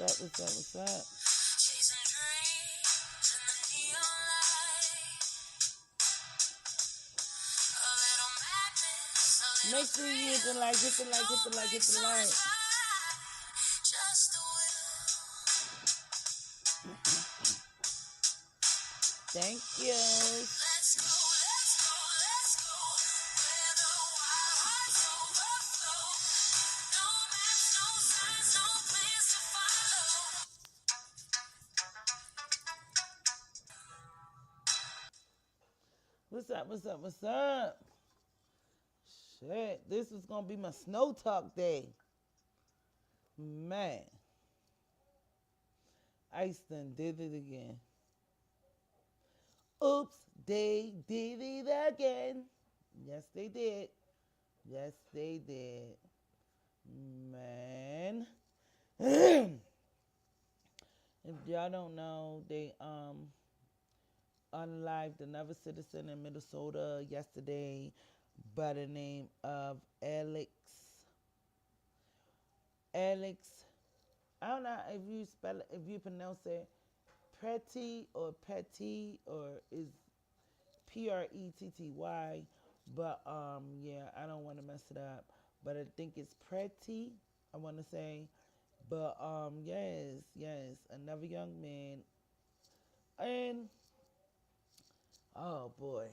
up? What's up? What's up? Chasing dreams in the neon light. A little madness, a little make sure you hit the like, hit the like, hit the like, hit the like. Just the will. Thank you. Let's go, let's go, let's go. Where the wild hearts overflow. No maps, no signs, no plans to follow. What's up, what's up, what's up? Shit, this is gonna be my snow talk day. Man. Ice done did it again. Oops, they did it again. Yes, they did. Yes, they did. Man. If y'all don't know, they unalived another citizen in Minnesota yesterday by the name of I.PAlex. I.PAlex. I don't know if you spell it, if you pronounce it Pretti or Pretti or is Pretty, but yeah, I don't want to mess it up, but I think it's Pretti, I want to say, but yes, another young man, and oh boy,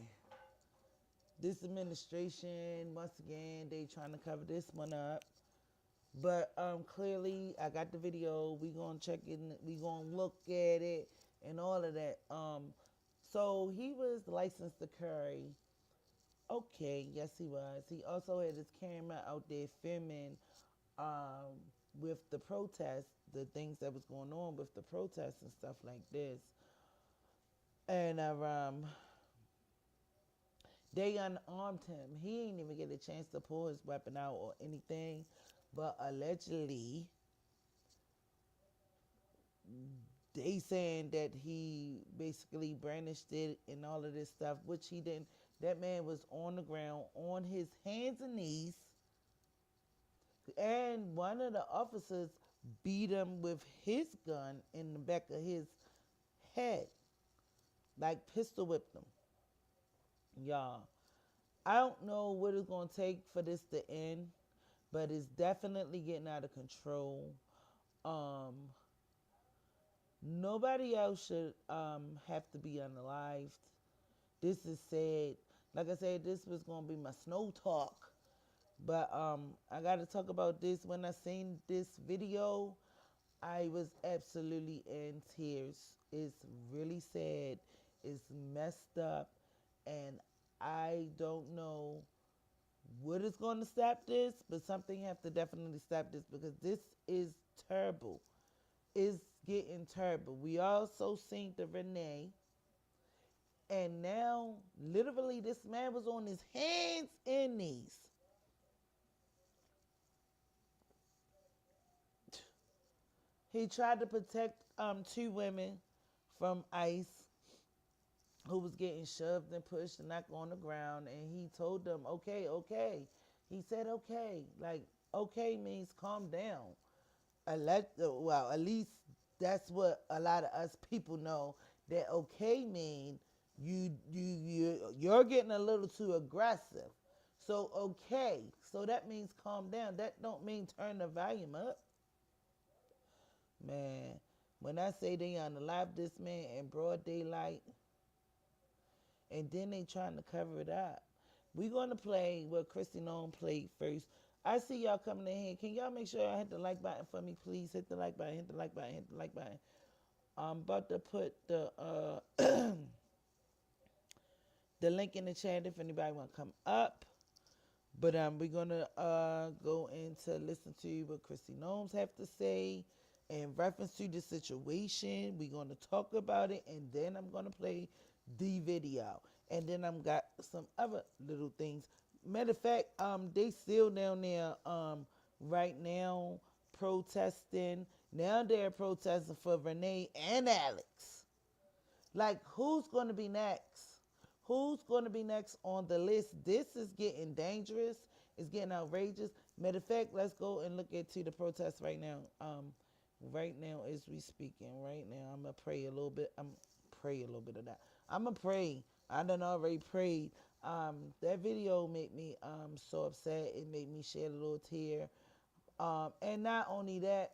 this administration once again they trying to cover this one up. But clearly, I got the video. We gonna check it. We gonna look at it and all of that. So he was licensed to carry. Okay, yes he was. He also had his camera out there filming with the protests, the things that was going on with the protests and stuff like this. And they unarmed him. He ain't even get a chance to pull his weapon out or anything. But allegedly, they saying that he basically brandished it and all of this stuff, which he didn't. That man was on the ground on his hands and knees, and one of the officers beat him with his gun in the back of his head, like pistol whipped him. Y'all, I don't know what it's gonna take for this to end, but it's definitely getting out of control. Nobody else should have to be unalived. This is sad. Like I said, this was gonna be my snow talk, but I got to talk about this. When I seen this video, I was absolutely in tears. It's really sad. It's messed up, and I don't know what is going to stop this, but something have to definitely stop this because this is terrible. It's getting terrible. We also seen the Renee, and now literally this man was on his hands and knees. He tried to protect two women from ICE who was getting shoved and pushed and knocked on the ground, and he told them, okay, okay. He said, okay. Like, okay means calm down. Well, at least that's what a lot of us people know, that okay mean you're getting a little too aggressive. So okay. So that means calm down. That don't mean turn the volume up. Man, when I say they unalive this man in broad daylight, and then they trying to cover it up. We're going to play what Christy Nome played first. I see y'all coming in here. Can y'all make sure y'all hit the like button for me, please? Hit the like button, hit the like button, hit the like button. I'm about to put the the link in the chat if anybody want to come up. But we're going to go into listen to what Christy Gnomes have to say in reference to the situation. We're going to talk about it, and then I'm going to play the video. And then I'm got some other little things. Matter of fact, they still down there right now protesting. Now they're protesting for Renee and Alex. Like, who's going to be next? Who's going to be next on the list? This is getting dangerous. It's getting outrageous. Matter of fact, let's go and look into the protest right now. right now as we speaking. Right now, I'm gonna pray a little bit. I'm pray a little bit of that. I'm gonna pray. I done already prayed. That video made me so upset. It made me shed a little tear. And not only that,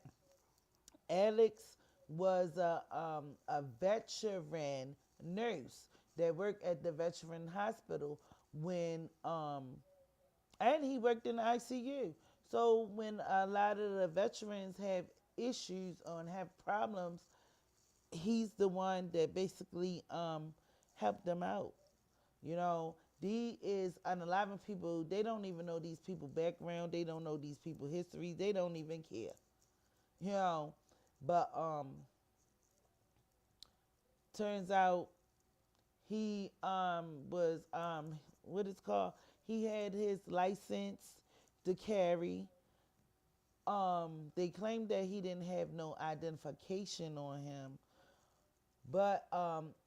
Alex was a veteran nurse that worked at the veteran hospital when and he worked in the ICU. So when a lot of the veterans have issues or have problems, he's the one that basically helped them out. You know, these is unaliving people. They don't even know these people background. They don't know these people history. They don't even care. You know, but turns out he was what it's called. He had his license to carry. They claimed that he didn't have no identification on him, but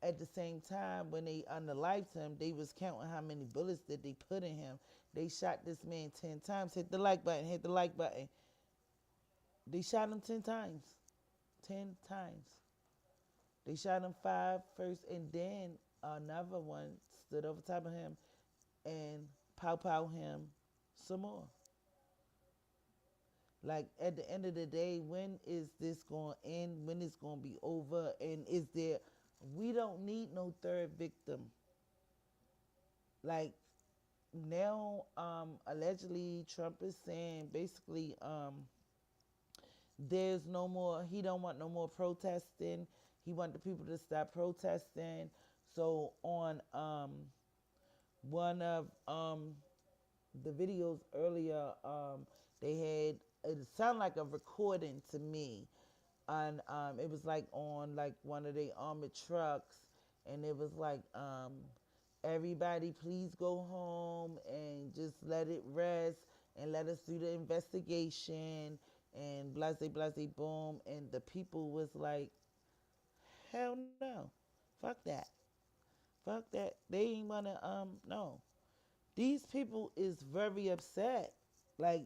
at the same time, when they unalived him, they was counting how many bullets that they put in him. They shot this man 10 times. Hit the like button. Hit the like button. They shot him 10 times. 10 times. They shot him five first, and then another one stood over top of him and pow him some more. Like at the end of the day, when is this going to end? When is going to be over? And is there? We don't need no third victim. Like now, allegedly Trump is saying basically, there's no more. He don't want no more protesting. He want the people to stop protesting. So on one of the videos earlier, they had it sounded like a recording to me, and it was like on like one of the armored trucks, and it was like everybody please go home and just let it rest and let us do the investigation and blase blase boom, and the people was like, hell no, fuck that, fuck that, they ain't wanna no. These people is very upset. Like,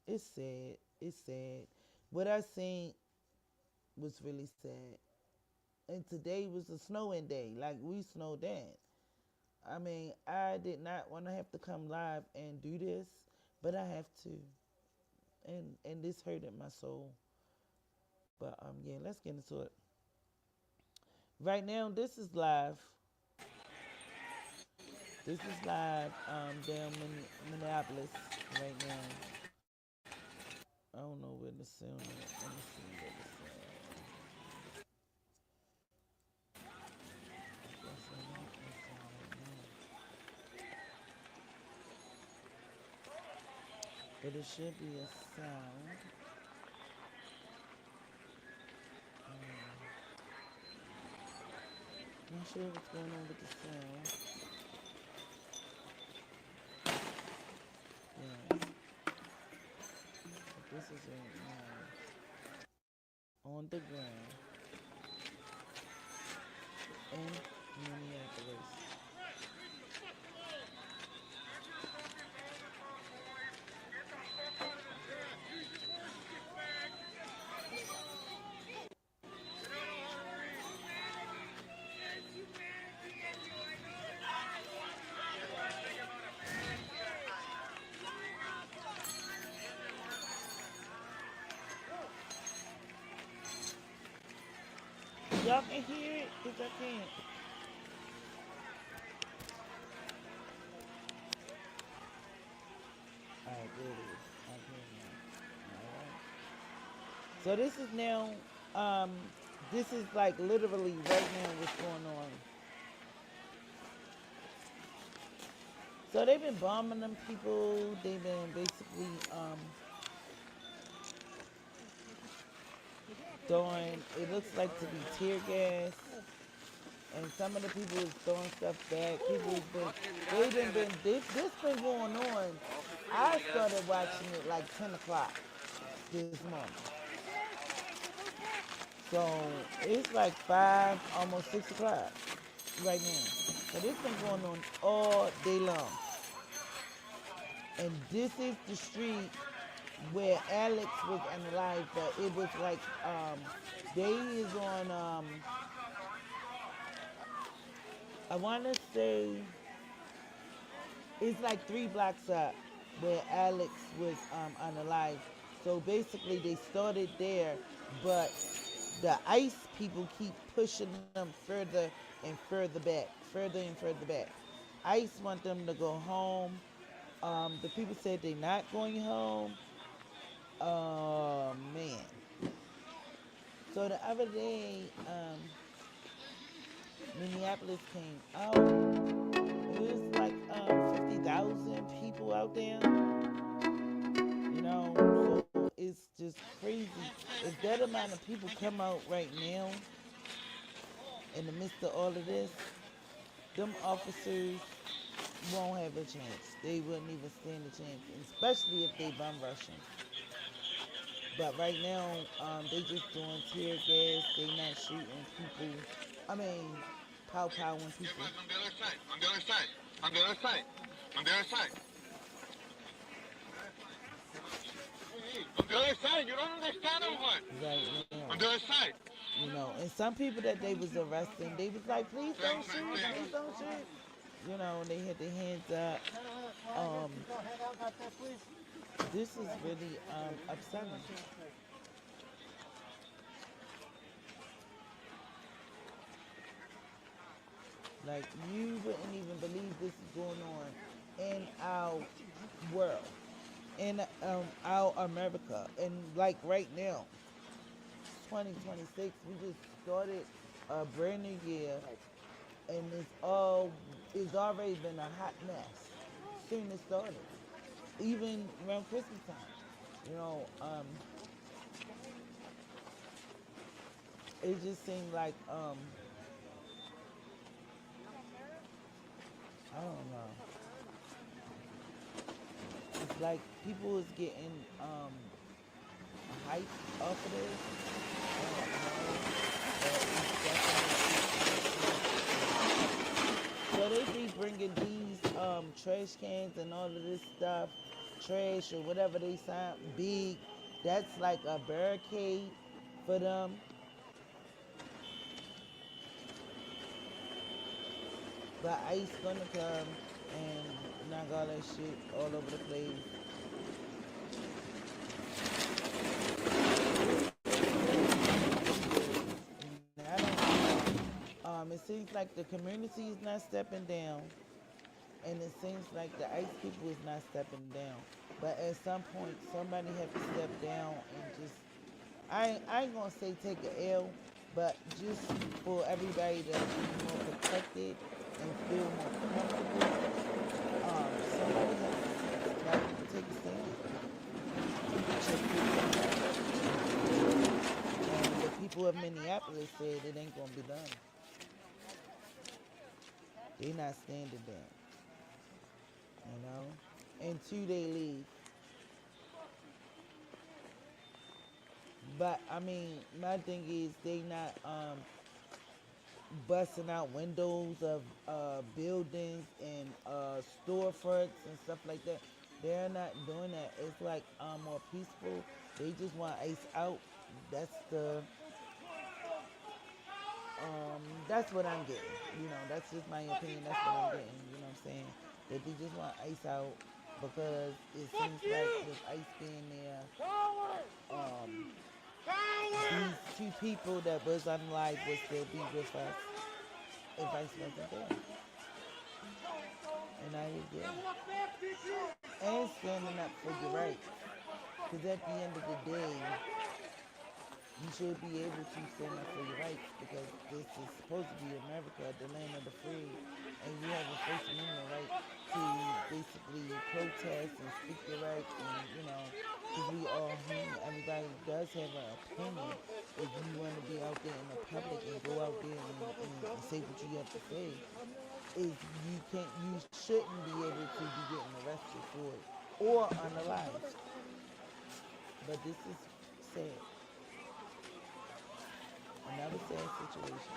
it's sad. It's sad. What I seen was really sad. And today was a snowing day. Like, we snowed in. I mean, I did not want to have to come live and do this, but I have to. And this hurted my soul. But yeah, let's get into it. Right now, this is live. This is live down Minneapolis right now. I don't know where the sound is. Let me see where the sound. But it should be a sound. Not sure what's going on with the sound. Yeah. But this is right now on the ground in Minneapolis. Y'all can hear it? Because I can't. Alright, there it is. I can now. Alright. So this is now, this is like literally right now what's going on. So they've been bombing them people. They've been basically throwing, it looks like to be tear gas. And some of the people is throwing stuff back. People has this been going on. I started watching it like 10 o'clock this morning. So it's like 5, almost 6 o'clock right now. So this been going on all day long. And this is the street where Alex was unalive, but it was like they is on I wanna say it's like 3 blocks up where Alex was unalive. So basically they started there, but the ICE people keep pushing them further and further back, further and further back. ICE want them to go home. The people said they're not going home. Oh man. So the other day, Minneapolis came out. It was like 50,000 people out there. So it's just crazy. If that amount of people come out right now in the midst of all of this, them officers won't have a chance. They wouldn't even stand a chance, especially if they bum rushing. But right now, they just doing tear gas. They not shooting people. I mean, powing Get people. back on the other side. On the other side. On the other side. On the other side. On the other side. You don't understand or what? Right On now. the other side. And some people that they was arresting, they was like, please don't Thanks, man. shoot, please Thanks. don't shoot. And they had their hands up. Um, this is really upsetting. Like you wouldn't even believe this is going on in our world, in our America, and like right now, 2026. We just started a brand new year, and it's already been a hot mess. Soon it started, even around Christmas time. You know, um, it just seemed like I don't know. It's like people is getting a hype off of this. I don't know, but it's definitely so they be bringing these trash cans and all of this stuff, trash or whatever they sound big. That's like a barricade for them. But ICE gonna come and knock all that shit all over the place. And I don't know. It seems like the community is not stepping down, and it seems like the ICE people is not stepping down. But at some point, somebody have to step down and just I ain't gonna say take a L, but just for everybody to be more protected and feel more comfortable, somebody has to like take a stand. Just and the people of Minneapolis said it ain't gonna be done. They not standing down, you know. And two, they leave. But I mean, my thing is they not busting out windows of buildings and storefronts and stuff like that. They're not doing that. It's like more peaceful. They just want ICE out. That's the that's what I'm getting. That's just my opinion. That's what I'm getting. You know what I'm saying? That they just want ICE out because it seems like with ICE being there, um, these two people that was unalive would still be with us if ICE wasn't there. And I agree. And standing up for your rights. Because at the end of the day, you should be able to stand up for your rights because this is supposed to be America, the land of the free, and you have a First Amendment right to basically protest and speak your rights, and because we all human, everybody does have an opinion. If you want to be out there in the public and go out there and say what you have to say, is you shouldn't be able to be getting arrested for it or unalive. But this is sad. Another sad situation.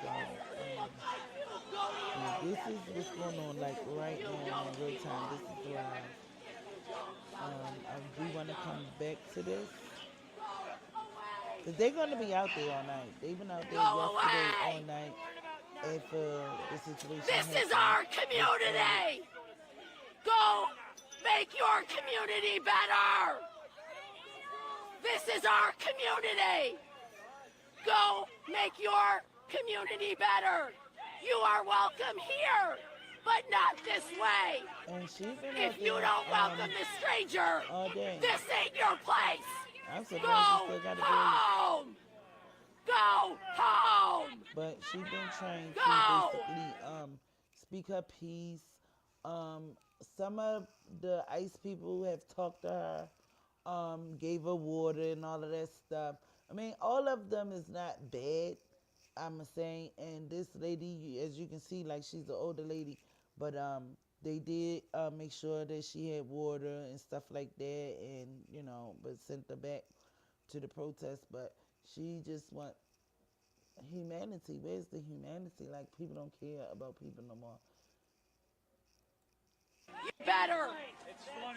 So, This is what's going on, like right now in real time. This is live. We want to come back to this because they're going to be out there all night. They've been out there yesterday all night after the situation This happened. is our community. Go make your community better. This is our community. Go make your community better. You are welcome here, but not this way. And she's been out If you there, don't welcome this stranger, all day. this ain't your place. I'm surprised Go she still got a home. Go home. But she's been trying to Go. basically speak her piece. Some of the ICE people have talked to her, gave her water and all of that stuff. I mean, all of them is not bad, I'm saying. And this lady, as you can see, like she's an older lady, but they did make sure that she had water and stuff like that, and but sent her back to the protest. But she just want humanity. Where's the humanity? Like, people don't care about people no more. Better.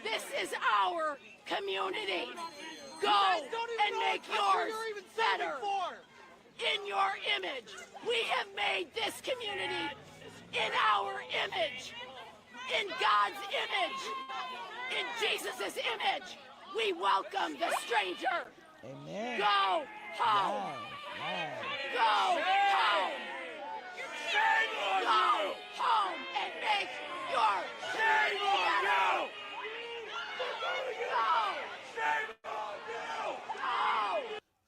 This is our community. Go and make yours better. In your image. We have made this community in our image. In God's image. In Jesus' image. We welcome the stranger. Amen. Go home. Go home. Go home and make your community better.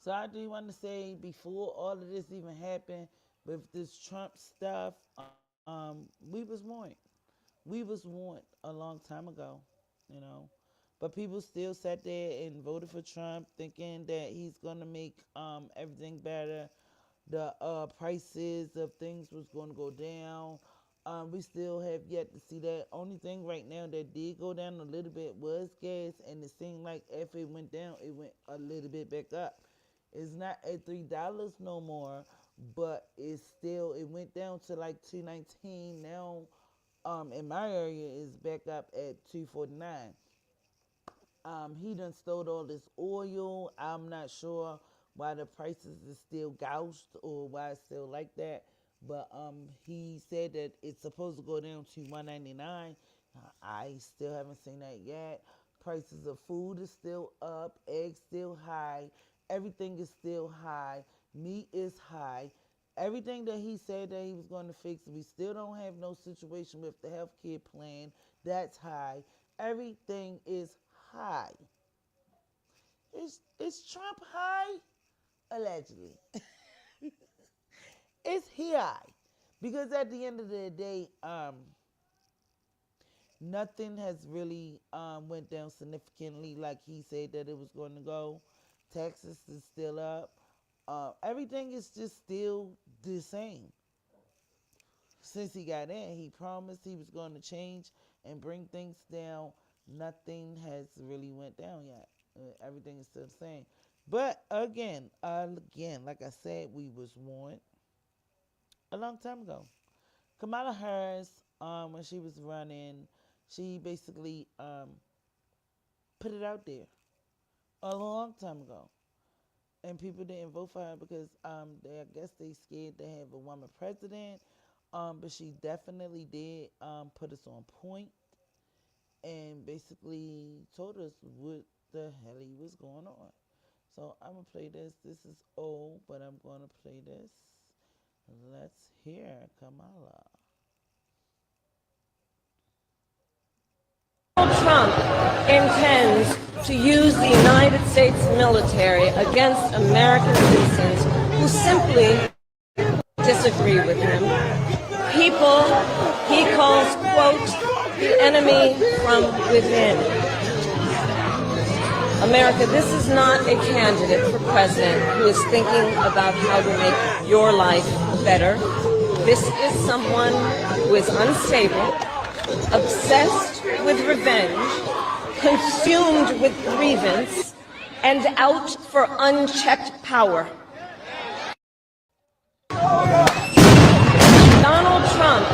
So I do want to say, before all of this even happened with this Trump stuff, we was warned. We was warned a long time ago, But people still sat there and voted for Trump, thinking that he's gonna make everything better. The prices of things was gonna go down. We still have yet to see that. Only thing right now that did go down a little bit was gas, and it seemed like if it went down, it went a little bit back up. It's not at $3 no more, but it went down to like $2.19. Now, in my area, is back up at $2.49. He done stole all this oil. I'm not sure why the prices is still gouged or why it's still like that. But he said that it's supposed to go down to $1.99. I still haven't seen that yet. Prices of food is still up. Eggs still high. Everything is still high. Meat is high. Everything that he said that he was going to fix, we still don't have no situation with the health care plan. That's high. Everything is high. Is Trump high? Allegedly. It's high. Because at the end of the day, nothing has really went down significantly like he said that it was going to go. Taxes is still up. Everything is just still the same. Since he got in, he promised he was going to change and bring things down. Nothing has really went down yet. Everything is still the same. But again, like I said, we was warned a long time ago. Kamala Harris, when she was running, she basically put it out there a long time ago. And people didn't vote for her because I guess they scared to have a woman president. But she definitely did put us on point and basically told us what the hell was going on. So I'm going to play this. This is old, but I'm going to play this. Let's hear Kamala. Trump intends to use the United States military against American citizens who simply disagree with him. People he calls, quote, the enemy from within. America, this is not a candidate for president who is thinking about how to make your life better. This is someone who is unstable, obsessed with revenge, consumed with grievance, and out for unchecked power. Donald Trump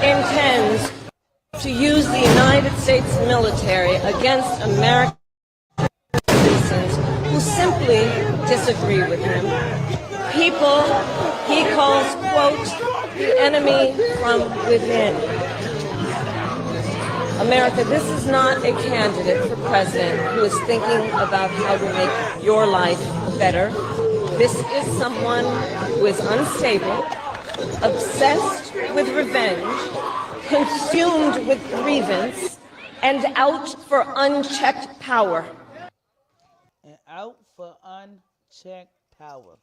intends to use the United States military against American citizens who simply disagree with him. People he calls, quote, the enemy from within. America, this is not a candidate for president who is thinking about how to make your life better. This is someone who is unstable, obsessed with revenge, consumed with grievance, and out for unchecked power. And out for unchecked power.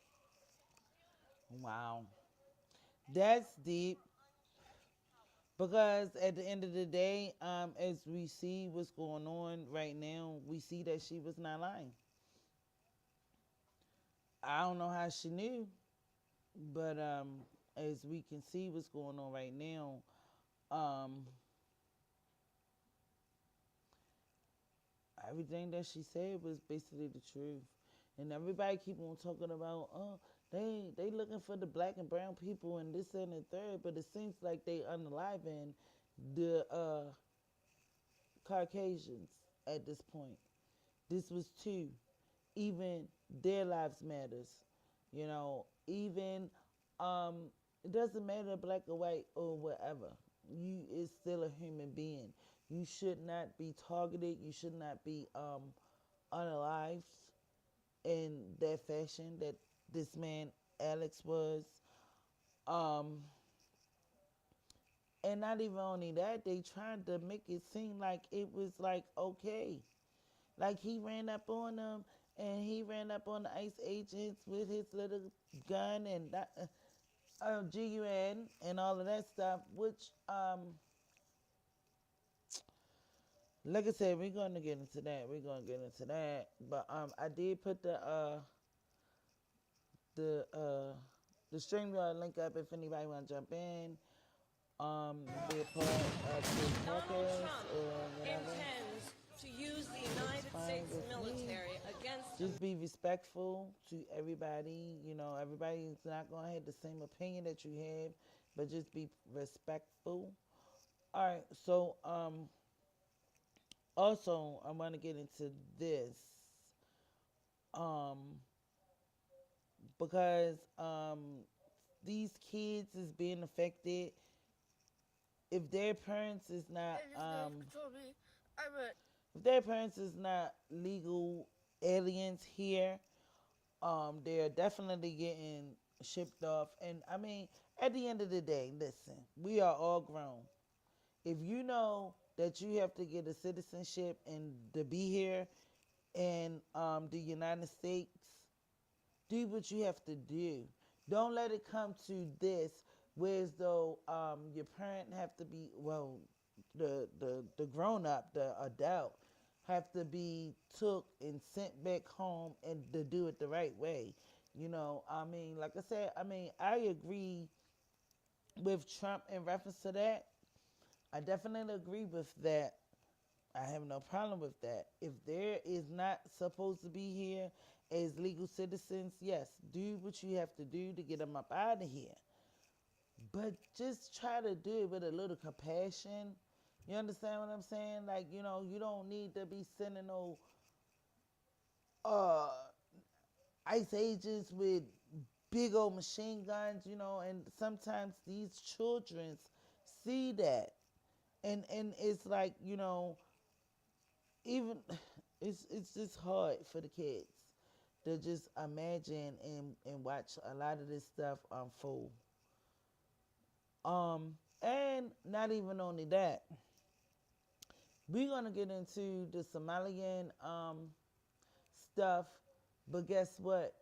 Wow. That's deep. Because at the end of the day, as we see what's going on right now, we see that she was not lying. I don't know how she knew, but as we can see what's going on right now, um, everything that she said was basically the truth. And everybody keep on talking about, oh, they looking for the black and brown people and this and the third, but it seems like they unaliving the Caucasians at this point. This was two. Even their lives matters. Even it doesn't matter black or white or whatever. You is still a human being. You should not be targeted. You should not be unalived in that fashion that this man Alex was. Um, and not even only that, they tried to make it seem like it was like okay. Like he ran up on them and he ran up on the ICE agents with his little gun and that, GUN and all of that stuff, which, like I said, we're going to get into that. We're going to get into that. But I did put the uh, the StreamYard link up if anybody want to jump in. Be a part of this podcast or whatever. To use the It's United fine States with me. military against Just be respectful to everybody. Everybody's not going to have the same opinion that you have, but just be respectful. All right. So, also, I want to get into this, um, because these kids is being affected. If their parents is not, if their parents is not legal aliens here, they're definitely getting shipped off. And I mean, at the end of the day, listen, we are all grown. If you know that you have to get a citizenship and to be here in the United States, do what you have to do. Don't let it come to this, whereas though your parent have to be the grown up, the adult, have to be took and sent back home and to do it the right way. I mean, like I said, I mean, I agree with Trump in reference to that. I definitely agree with that. I have no problem with that. If there is not supposed to be here as legal citizens, yes, do what you have to do to get them up out of here. But just try to do it with a little compassion. You understand what I'm saying? Like, you don't need to be sending no uh ICE agents with big old machine guns, and sometimes these children see that. And it's like, even it's just hard for the kids to just imagine and watch a lot of this stuff unfold. And not even only that, we're gonna get into the Somalian stuff, but guess what?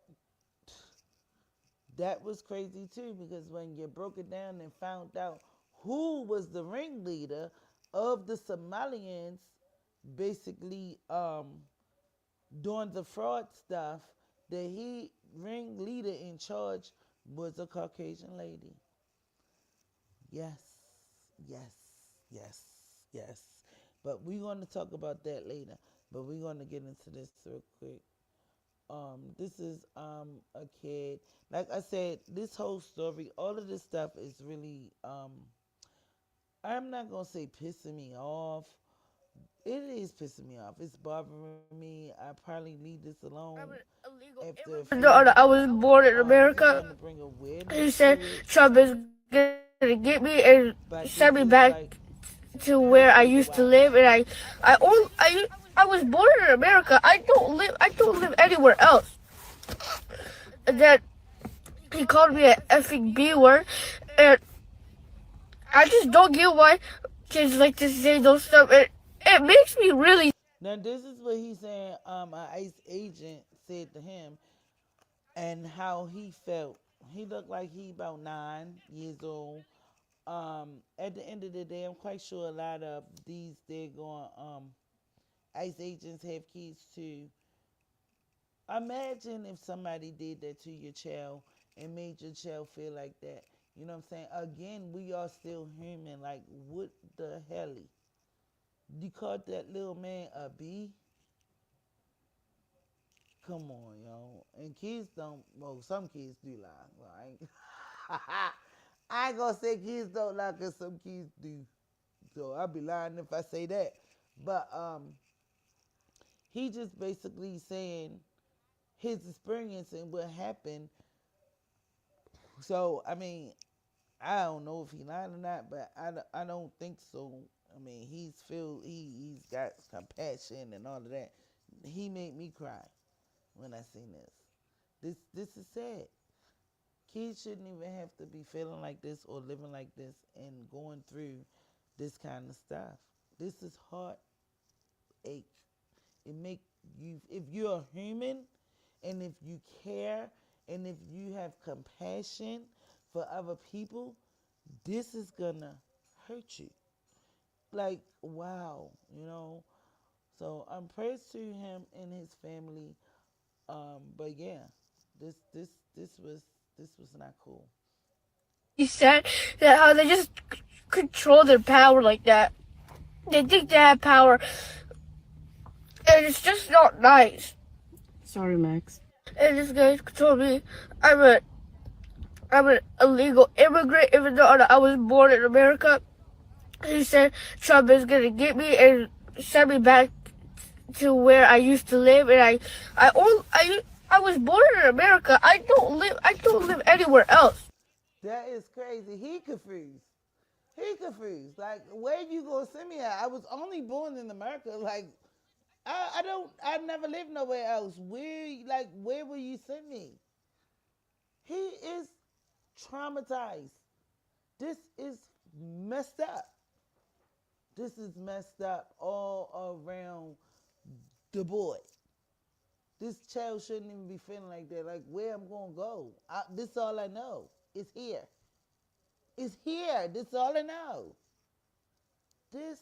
That was crazy too, because when you broke it down and found out who was the ringleader of the Somalians, basically doing the fraud stuff, the he ringleader in charge was a Caucasian lady. Yes, yes, yes, yes. But we're going to talk about that later. But we're going to get into this real quick. This is a kid. Like I said, this whole story, all of this stuff is really I'm not gonna say pissing me off. It is pissing me off. It's bothering me. I probably leave this alone I'm an illegal after a immigrant. few I was born in just America. trying to bring He awareness said to it. Trump is gonna get me and send me But back this is like to where I this used is to live. And wild. I was born in America. I don't live anywhere else. And then he called me an effing B word, and I just don't get why kids like to say those stuff. It makes me really. Now this is what he's saying. An ICE agent said to him, and how he felt. He looked like he about 9 years old. At the end of the day, I'm quite sure a lot of these they're going ICE agents have kids too. Imagine if somebody did that to your child and made your child feel like that. You know what I'm saying? Again, we are still human. Like, what the hell? You called that little man a B? Come on, yo. And kids don't, well, some kids do lie, right? I ain't gonna say kids don't lie because some kids do. So I'll be lying if I say that. But he just basically saying his experience and what happened. So, I mean, I don't know if he lied or not, but I don't think so. I mean, he's got compassion and all of that. He made me cry when I seen this. This is sad. Kids shouldn't even have to be feeling like this or living like this and going through this kind of stuff. This is heartache. It make you, if you're a human and if you care and if you have compassion for other people, this is gonna hurt you. Like, wow, you know. So I'm praise to him and his family. But yeah, this this this was this was not cool. He said that how they just control their power like that. They think they have power, and it's just not nice. Sorry, Max. And this guy told me I'm a I'm an illegal immigrant, even though I was born in America. He said Trump is gonna get me and send me back to where I used to live, and I only, I was born in America. I don't live anywhere else. That is crazy. He confused. He confused. Like, where you gonna send me at? I was only born in America. Like, I never lived nowhere else. Where will you send me? He is traumatized. This is messed up. This is messed up all around the boy. This child shouldn't even be feeling like that. Like, where I'm gonna go? This all I know. It's here. It's here. This all I know. This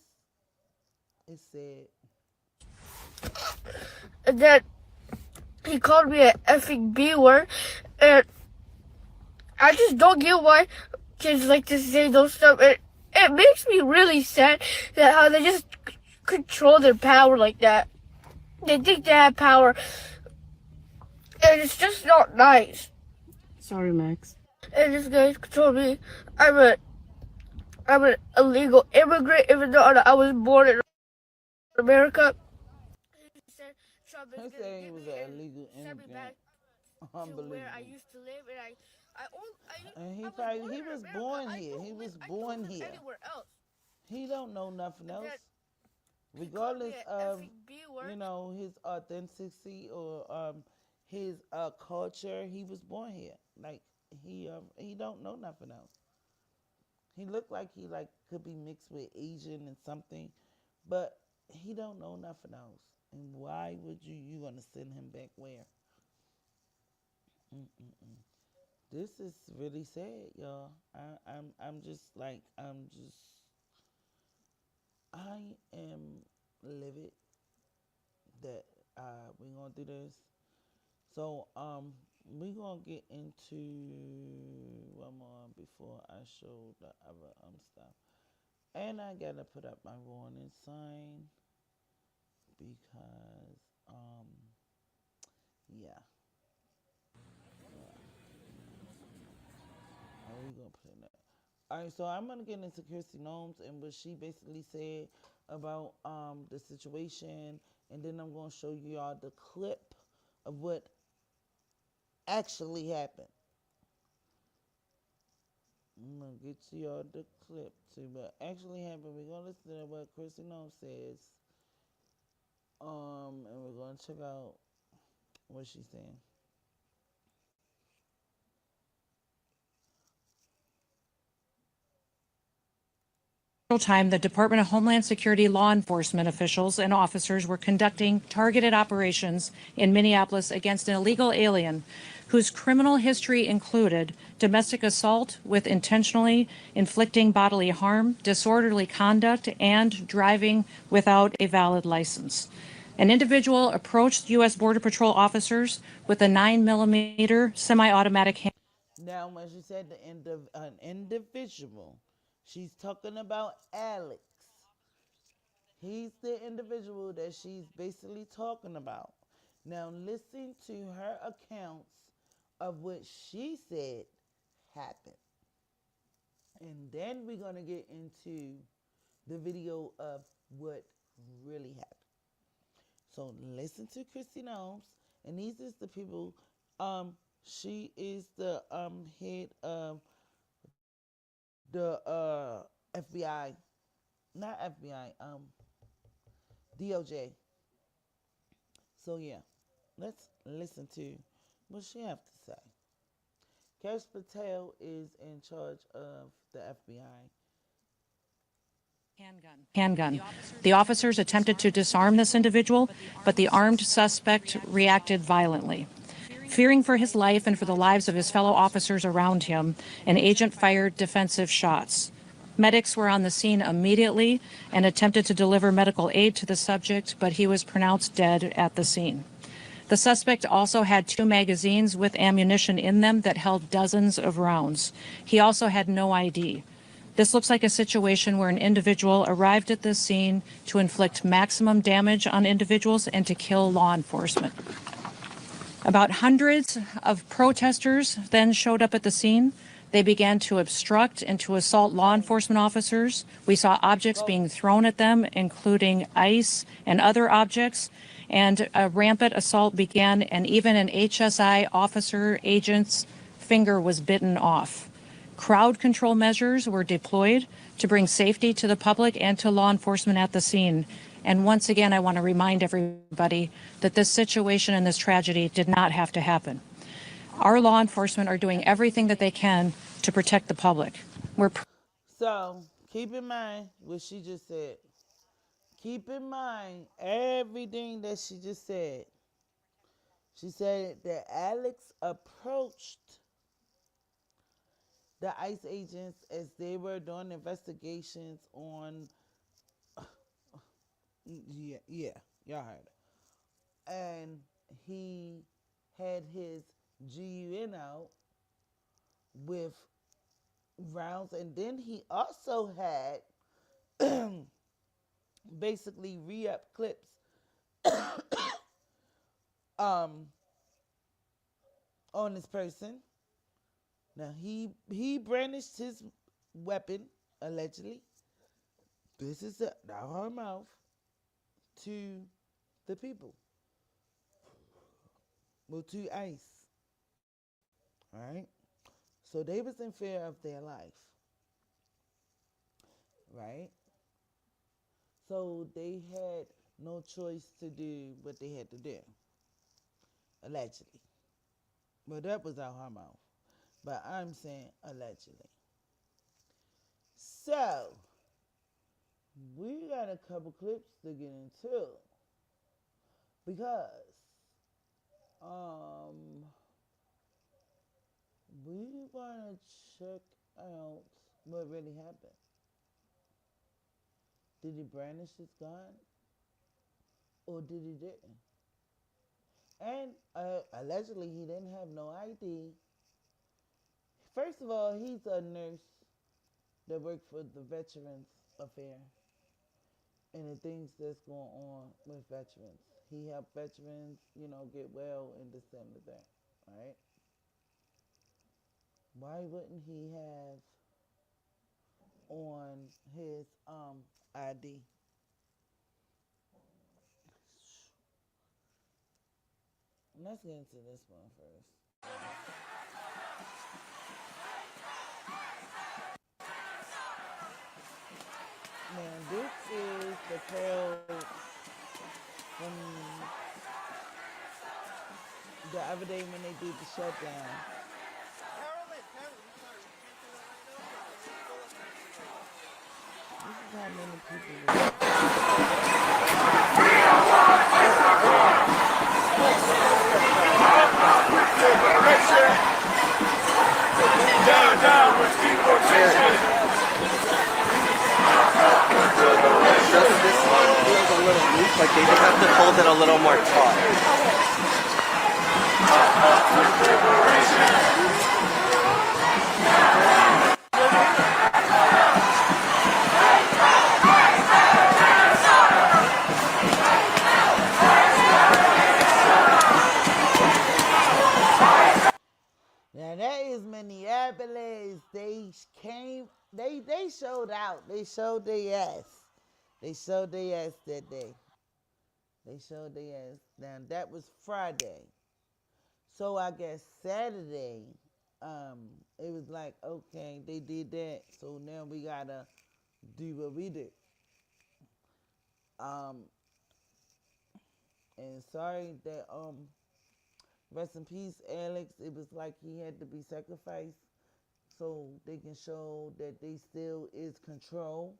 is sad. And then he called me an effing B word, and I just don't get why kids like to say those stuff. It makes me really sad that how they just control their power like that. They think they have power, and it's just not nice. Sorry, Max. And this guy told me I'm a I'm an illegal immigrant, even though I was born in America. He said Trump is He gonna said he get was me an and illegal send me back immigrant. to where I Unbelievable. used to live, and And he I was probably born he in was America. born here. He was I born don't live here. anywhere else. He don't know nothing And else. then he called me Regardless an of effing B word. his authenticity or his culture, he was born here. Like he don't know nothing else. He looked like he like could be mixed with Asian and something, but he don't know nothing else. And why would you gonna send him back where? Mm-mm-mm. This is really sad, y'all. I'm just like I am livid that we gonna do this. So we gonna get into one more before I show the other stuff. And I gotta put up my warning sign because yeah. All right, so I'm gonna get into Kirsty Gnomes and what she basically said about the situation, and then I'm gonna show you all the clip of what actually happened. I'm gonna get to y'all the clip too, but actually happened. We're gonna listen to what Kirsty Gnomes says, and we're gonna check out what she's saying. Time, the Department of Homeland Security law enforcement officials and officers were conducting targeted operations in Minneapolis against an illegal alien whose criminal history included domestic assault with intentionally inflicting bodily harm, disorderly conduct, and driving without a valid license. An individual approached U.S. Border Patrol officers with a 9mm semi-automatic handgun. Now, when she said the end of an individual, she's talking about Alex. He's the individual that she's basically talking about. Now, listen to her accounts of what she said happened. And then we're going to get into the video of what really happened. So listen to Christy Gnomes, and these is the people. She is the head of the FBI, not FBI, DOJ. So yeah, let's listen to what she have to say. Kesh Patel is in charge of the FBI. Handgun. The officers attempted to disarm this individual, but the armed suspect reacted violently. Fearing for his life and for the lives of his fellow officers around him, an agent fired defensive shots. Medics were on the scene immediately and attempted to deliver medical aid to the subject, but he was pronounced dead at the scene. The suspect also had 2 magazines with ammunition in them that held dozens of rounds. He also had no ID. This looks like a situation where an individual arrived at this scene to inflict maximum damage on individuals and to kill law enforcement. About hundreds of protesters then showed up at the scene. They began to obstruct and to assault law enforcement officers. We saw objects being thrown at them, including ice and other objects, and a rampant assault began, and even an HSI officer agent's finger was bitten off. Crowd control measures were deployed to bring safety to the public and to law enforcement at the scene. And once again, I want to remind everybody that this situation and this tragedy did not have to happen. Our law enforcement are doing everything that they can to protect the public. So keep in mind what she just said. Keep in mind everything that she just said. She said that Alex approached the ICE agents as they were doing investigations on yeah, y'all heard it. And he had his GUN out with rounds, and then he also had basically re-up clips on this person. Now he brandished his weapon allegedly. This is out her mouth to the people. Well, to ICE. All right. So they was in fear of their life. Right. So they had no choice to do what they had to do. Allegedly. Well, that was out her mouth. But I'm saying allegedly. So, we got a couple clips to get into. Because, we want to check out what really happened. Did he brandish his gun? Or did he didn't? And allegedly he didn't have no ID. First of all, he's a nurse that worked for the Veterans Affair and the things that's going on with veterans. He helped veterans, get well and this and that, right? Why wouldn't he have on his ID. Let's get into this one first. Man, this is the crowd from the other day when they did the shutdown. This is how many people were. Just this one feels a little loose, like they just have to hold it a little more taut. Now that is Minneapolis. They came. They showed out. They showed their ass. They showed their ass that day. They showed their ass. Now that was Friday. So I guess Saturday, it was like, okay, they did that. So now we gotta do what we did. Um, and sorry that rest in peace, Alex. It was like he had to be sacrificed so they can show that they still is control.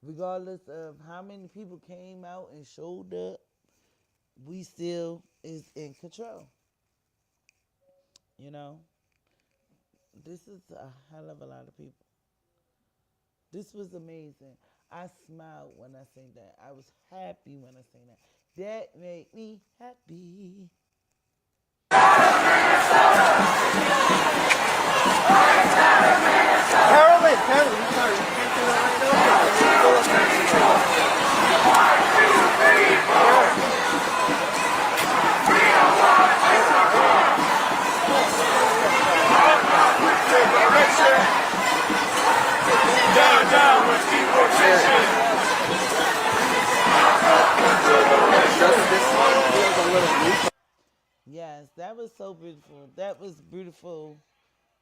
Regardless of how many people came out and showed up, we still is in control. You know, this is a hell of a lot of people. This was amazing. I smiled when I sang that. I was happy when I sang that. That made me happy. Carolyn, sorry, you can't do that right now. Just this one feels a little loose. Yes, that was so beautiful. That was beautiful.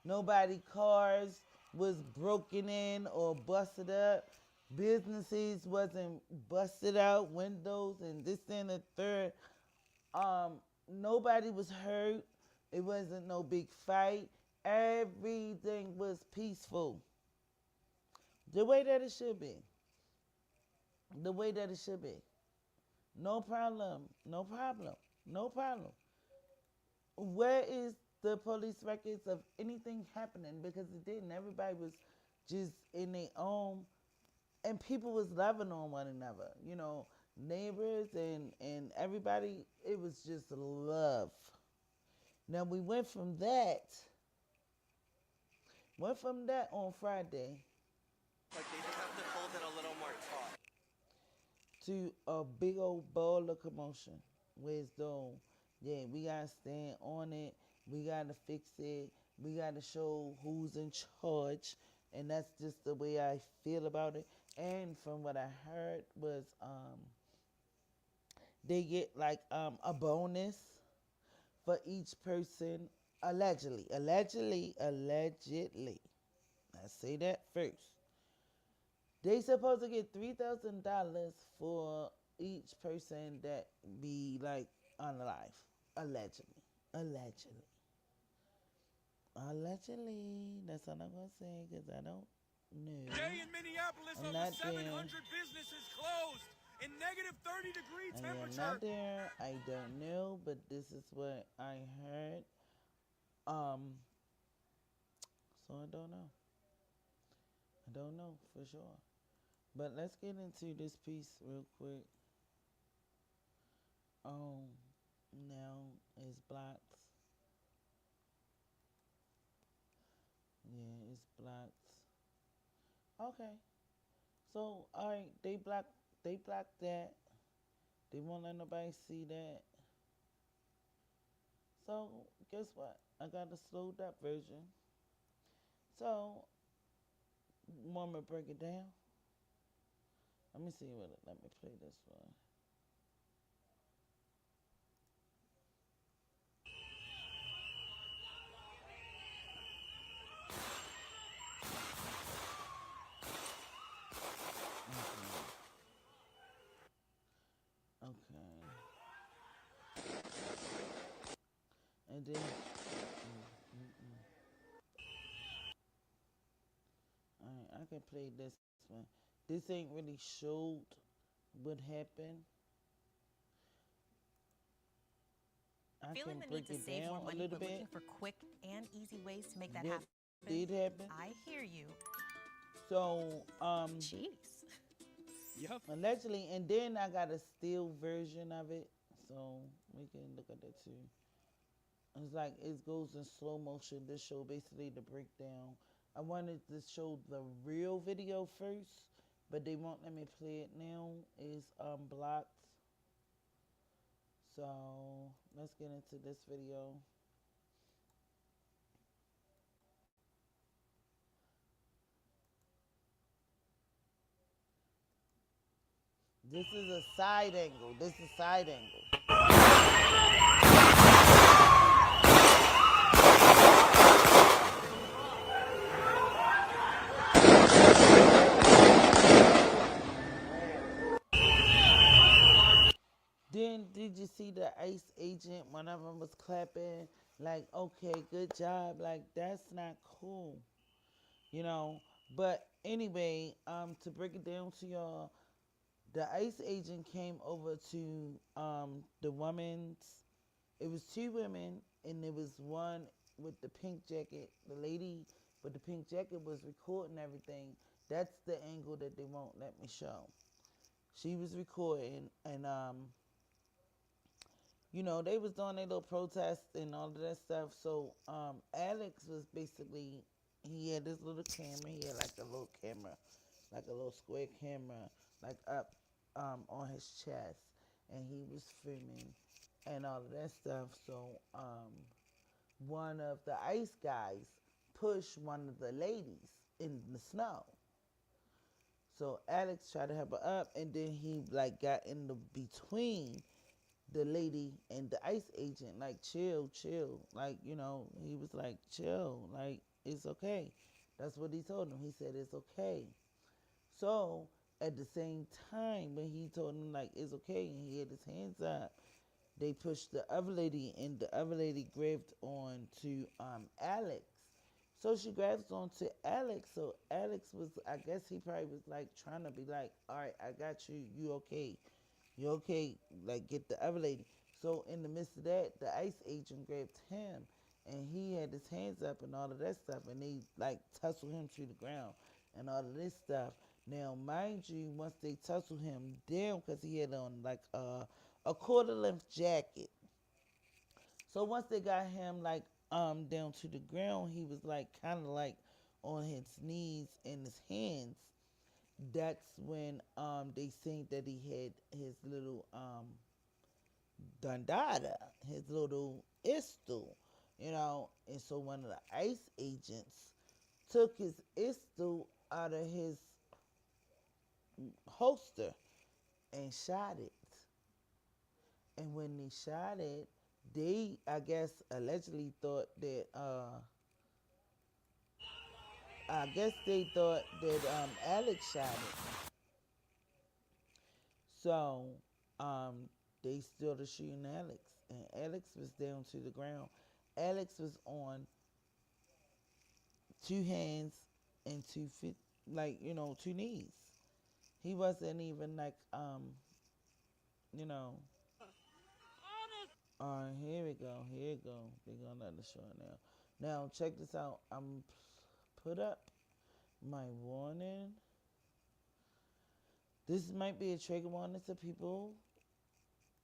Nobody cars was broken in or busted up. Businesses wasn't busted out, windows and this and the third. Nobody was hurt. It wasn't no big fight. Everything was peaceful. The way that it should be. The way that it should be. No problem. No problem. No problem. Where is the police records of anything happening? Because it didn't. Everybody was just in their own, and people was loving on one another. You know, neighbors and everybody. It was just love. Now we went from that on Friday Like they just have to hold it a little more taut. to a big old ball of commotion. Where's though? Yeah, we gotta stand on it. We gotta fix it. We gotta show who's in charge, and that's just the way I feel about it. And from what I heard was, they get like a bonus for each person. Allegedly. I say that first. They supposed to get $3,000 for each person that be like unalive. Allegedly. That's all I'm gonna say because I don't know. Today in Minneapolis, I'm over not 700 there. businesses closed in negative 30-degree I am temperature. not there. I don't know, but this is what I heard. So I don't know. I don't know for sure. But let's get into this piece real quick. Now it's blocked. Yeah, it's blocked. Okay. So alright, they blocked that. They won't let nobody see that. So guess what? I got a slowed up version. So Want me to break it down? Let me see what. Let me play this one. Okay. And then I can play this one. This ain't really showed what happened. I Feeling can the need break to it save more down a money, little but looking bit. for quick and easy ways to make that What happen? did happen? I hear you. So Jeez. Yep. allegedly, and then I got a still version of it, so we can look at that too. It's like it goes in slow motion. This show basically the breakdown. I wanted to show the real video first, but they won't let me play it now. It's blocked. So let's get into this video. This is a side angle. This is side angle. Then did you see the ICE agent? One of them was clapping, like, okay, good job. Like, that's not cool, you know. But anyway, to break it down to y'all, the ICE agent came over to the woman's. It was two women, and there was one with the pink jacket. The lady with the pink jacket was recording everything. That's the angle that they won't let me show. She was recording, and you know, they was doing their little protest and all of that stuff. So Alex was basically, he had this little camera. He had like a little camera, like a little square camera, like up on his chest, and he was filming and all of that stuff. So one of the ICE guys pushed one of the ladies in the snow. So Alex tried to help her up, and then he like got in the between the lady and the ICE agent, like, chill, chill. Like, you know, he was like, chill, like, it's okay. That's what he told him. He said, it's okay. So, at the same time, when he told him, like, it's okay, and he had his hands up, they pushed the other lady, and the other lady grabbed on to Alex. So she grabs onto Alex. So Alex was, I guess he probably was like trying to be like, all right, I got you. You okay? You okay? Like, get the other lady. So in the midst of that, the ICE agent grabbed him, and he had his hands up and all of that stuff, and they like tussled him to the ground and all of this stuff. Now, mind you, once they tussled him down, because he had on like a quarter length jacket. So once they got him like down to the ground, he was like kind of like on his knees and his hands. That's when they seen that he had his little Dundada, his little pistol, you know. And so one of the ICE agents took his pistol out of his holster and shot it. And when they shot it, they, I guess, allegedly thought that, I guess they thought that Alex shot it. So they started shooting Alex, and Alex was down to the ground. Alex was on two hands and 2 feet, like, you know, two knees. He wasn't even like, you know. All right, here we go. Here we go. They're gonna let us show it now. Now check this out. I'm put up my warning. This might be a trigger warning to people.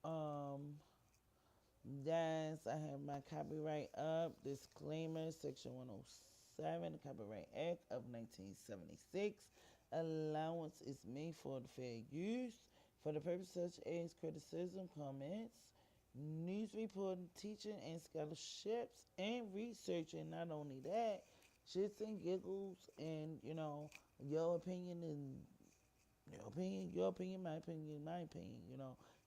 Um, yes, I have my copyright up. Disclaimer, Section 107, the Copyright Act of 1976. Allowance is made for the fair use for the purpose such as criticism, comments, news reporting, teaching, and scholarships and research. And not only that, shits and giggles and, you know, Your opinion is your opinion, my opinion, my opinion.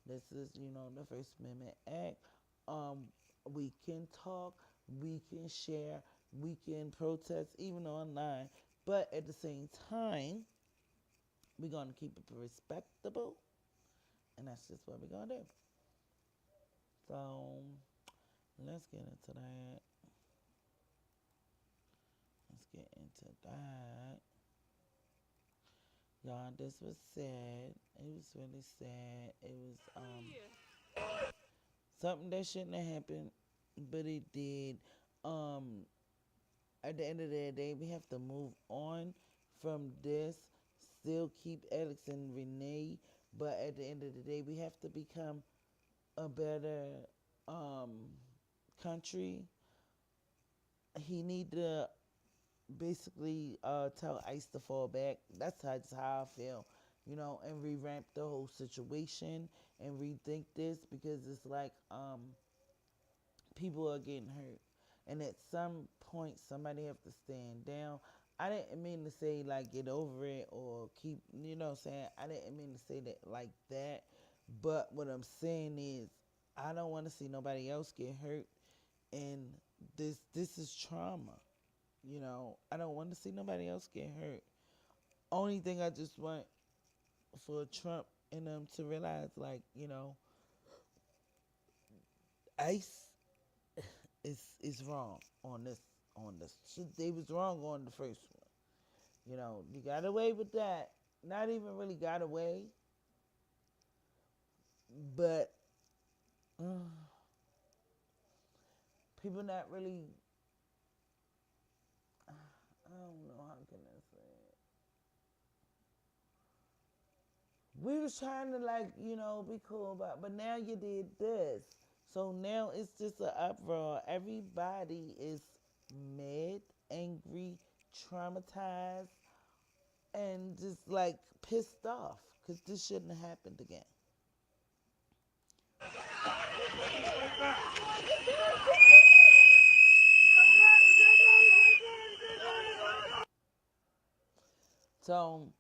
This is, the First Amendment Act. Um, we can talk, we can share, we can protest, even online. But at the same time, we're gonna keep it respectable, and that's just what we're gonna do. So let's get into that. Let's get into that. Y'all, this was sad. It was really sad. It was something that shouldn't have happened, but it did. Um, at the end of the day, we have to move on from this. Still keep Alex and Renee, but at the end of the day, we have to become a better um country. He need to basically tell ICE to fall back. That's how I feel, and revamp the whole situation and rethink this, because it's like people are getting hurt, and at some point somebody have to stand down. I didn't mean to say like get over it or keep, what I'm saying. I didn't mean to say that like that, but what I'm saying is I don't want to see nobody else get hurt, and this is trauma. I don't want to see nobody else get hurt. Only thing I just want for Trump and them to realize, like, ICE is wrong on this. They was wrong on the first one. You got away with that. Not even really got away, but people not really. I don't know how can I say it. We was trying to like, be cool about, but now you did this. So now it's just an uproar. Everybody is mad, angry, traumatized, and just like pissed off because this shouldn't have happened again. So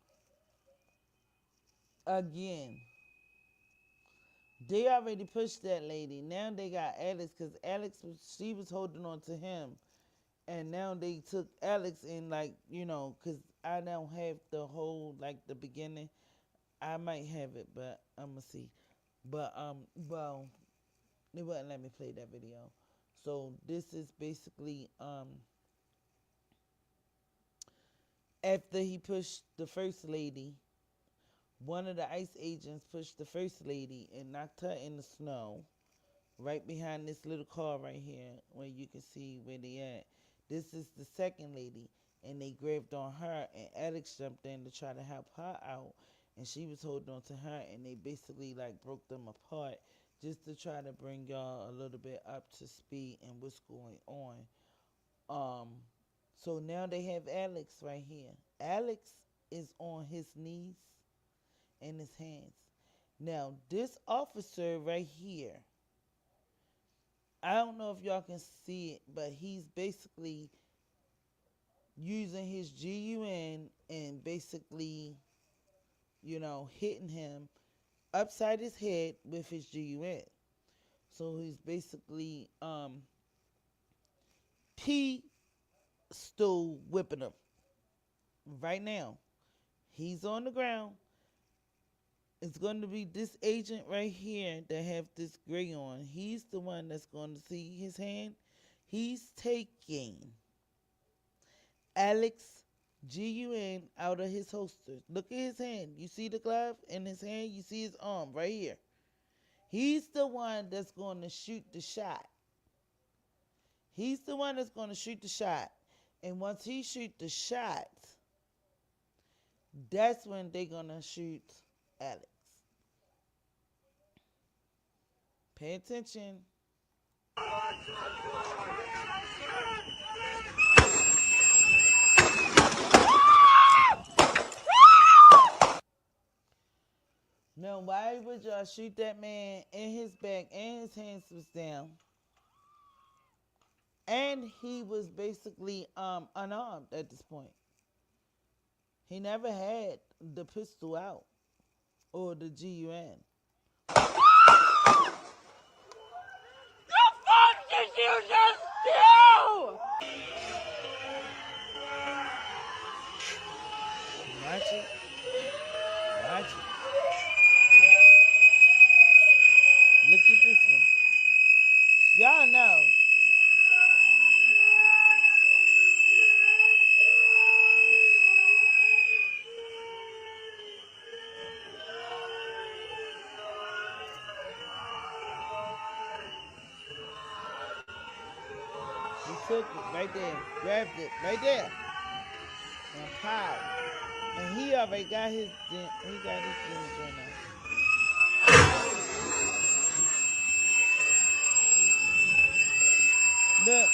again, they already pushed that lady. Now they got Alex because she was holding on to him, and now they took Alex in, like, because I don't have the whole, like, the beginning. I might have it, but I'm gonna see. But well, they wouldn't let me play that video. So this is basically after he pushed the first lady, one of the ICE agents pushed the first lady and knocked her in the snow, right behind this little car right here, where you can see where they at. This is the second lady, and they grabbed on her, and Alex jumped in to try to help her out, and she was holding on to her, and they basically like broke them apart just to try to bring y'all a little bit up to speed and what's going on. Um, so now they have Alex right here. Alex is on his knees and his hands. Now this officer right here, I don't know if y'all can see it, but he's basically using his GUN and basically, hitting him upside his head with his GUN. So he's basically pistol whipping him right now. He's on the ground. It's going to be this agent right here that have this gray on. He's the one that's going to see his hand. He's taking Alex GUN out of his holster. Look at his hand. You see the glove in his hand? You see his arm right here. He's the one that's going to shoot the shot. He's the one that's going to shoot the shot. And once he shoot the shot, that's when they're going to shoot Alex. Pay attention. Now, why would y'all shoot that man in his back and his hands was down? And he was basically unarmed at this point. He never had the pistol out or the GUN. Did you just do? Watch it. Watch it. Look at this one. Y'all know. He took it right there. Grabbed it right there. And pow. And he already got his joint now. Look.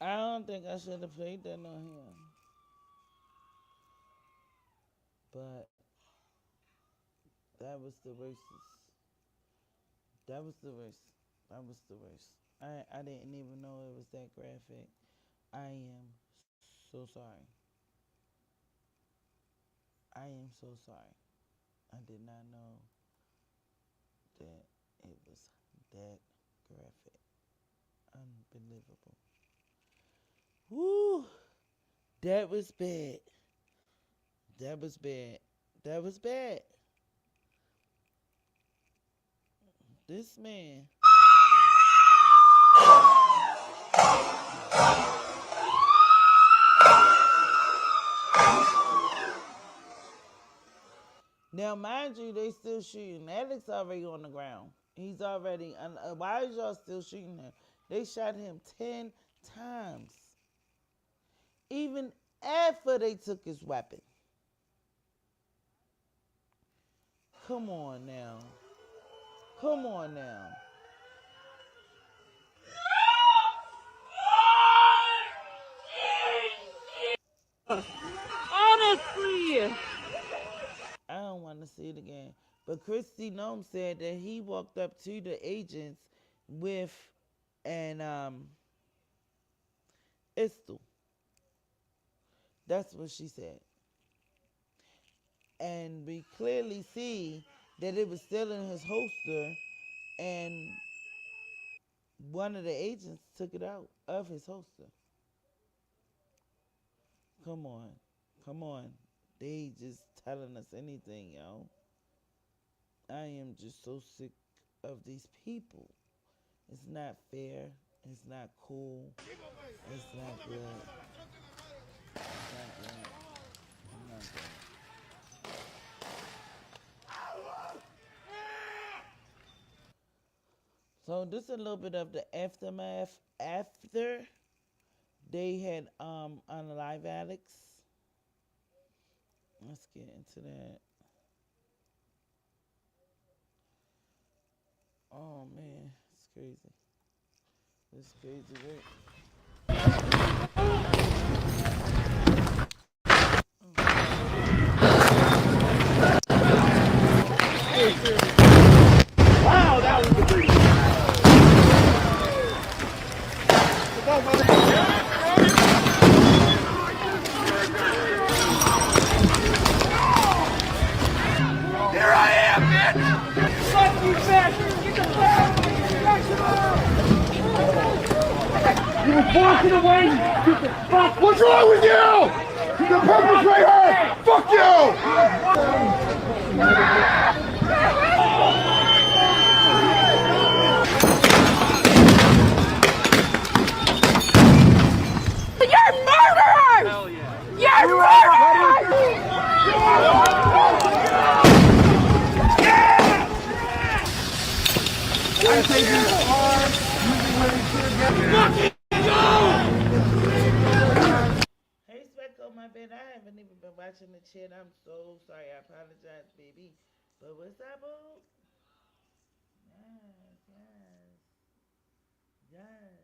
I don't think I should have played that on him. But that was the worst. That was the worst. That was the worst. I didn't even know it was that graphic. I am so sorry. I am so sorry. I did not know that it was that graphic. Unbelievable. Woo! That was bad. That was bad. That was bad. This man. Now, mind you, they still shooting. Alex already on the ground. He's already. Why is y'all still shooting him? They shot him 10 times. Even after they took his weapon. Come on now. Come on now. Honestly. I don't want to see it again. But Christy Nome said that he walked up to the agents with an pistol. That's what she said. And we clearly see that it was still in his holster, and one of the agents took it out of his holster. Come on. Come on. They just telling us anything, yo. I am just so sick of these people. It's not fair. It's not cool. It's not good. It's not good. I'm not good. So this is a little bit of the aftermath after they had Unalived Alex. Let's get into that. Oh man, it's crazy. It's crazy work. Wow, that was a breeze. Here I am, bitch! Fuck you, bitch! Get the fuck! You was walking away, you stupid fuck! What's wrong with you? You're the perpetrator! Fuck you! You're murderers! Hell yeah. You're murderers! I take this arm, using what he should get. Hey, Speckle, my bad. I haven't even been watching the chat. I'm so sorry. I apologize, baby. But what's up, boo? Yes, yes, yes.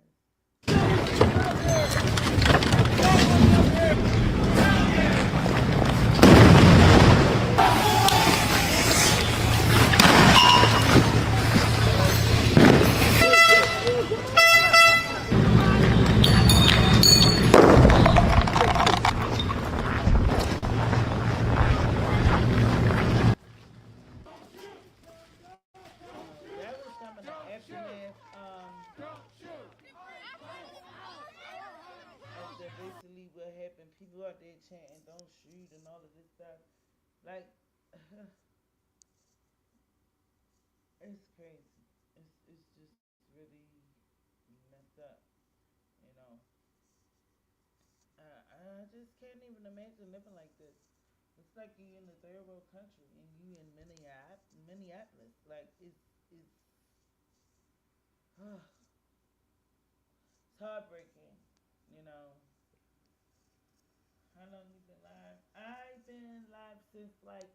and people out there chanting "Don't shoot" and all of this stuff. Like, it's crazy. It's just really messed up. You know, I just can't even imagine living like this. It's like you in a third world country and you in Minneapolis. Like it's it's heartbreaking. You know, how long you been live? I've been live since like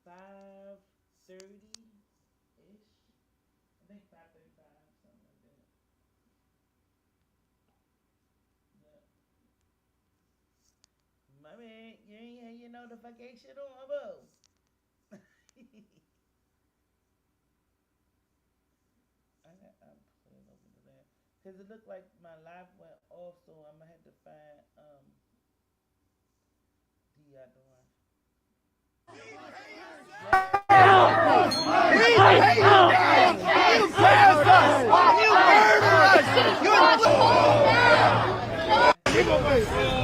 5:30 ish. I think 5:35, something like that. Yeah. My man, you ain't had your notification on, boo. I got put it over to that because it looked like my live went off, so I'm gonna have to find the other one.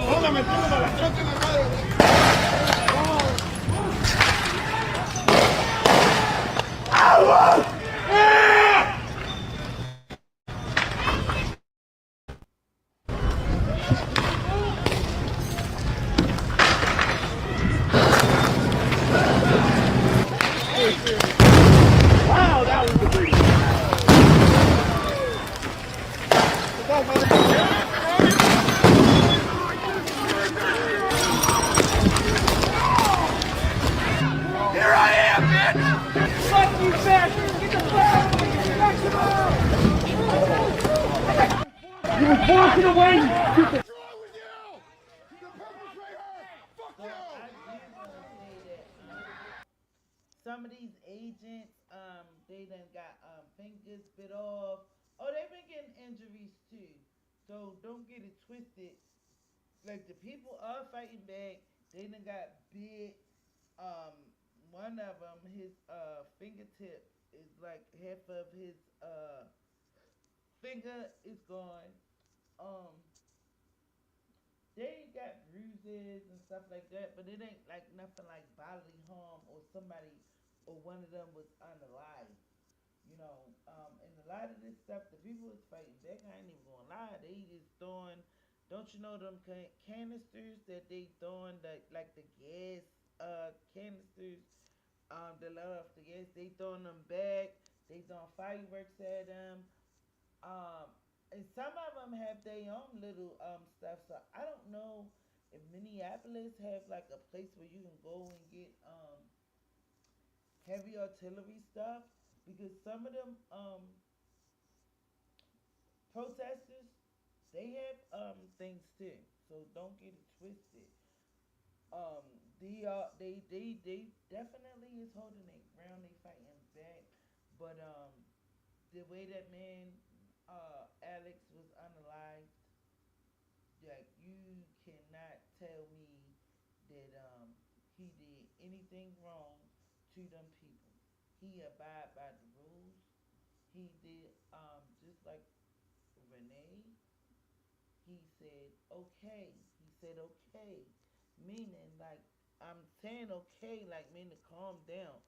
Hold on, Here I am, bitch! Fuck you, bastard! Get the fuck out of here! You was walking away! what's wrong with you? The perpetrator! Fuck So you! I do want to say that some of these agents, they done got fingers bit off. Oh, they've been getting injuries too. So don't get it twisted. Like the people are fighting back. They done got bit. Um, one of them, his fingertip is like half of his finger is gone. Um, they got bruises and stuff like that, but it ain't like nothing like bodily harm or somebody or one of them was unalive. You know, and a lot of this stuff, the people is fighting back. I ain't even gonna lie. They just throwing. Don't you know them canisters that they throwing like the gas canisters that let off the gas? They throwing them back. They throwing fireworks at them. Um, and some of them have their own little stuff. So I don't know if Minneapolis have like a place where you can go and get heavy artillery stuff because some of them protesters they have things too. So don't get it twisted. Um, they definitely is holding their ground. They fighting back, but the way that man Alex was unalived, like you cannot tell me that he did anything wrong to them people. He abide by the rules. He did just like Renee. He said okay. He said okay, meaning like I'm saying okay, like meaning calm down.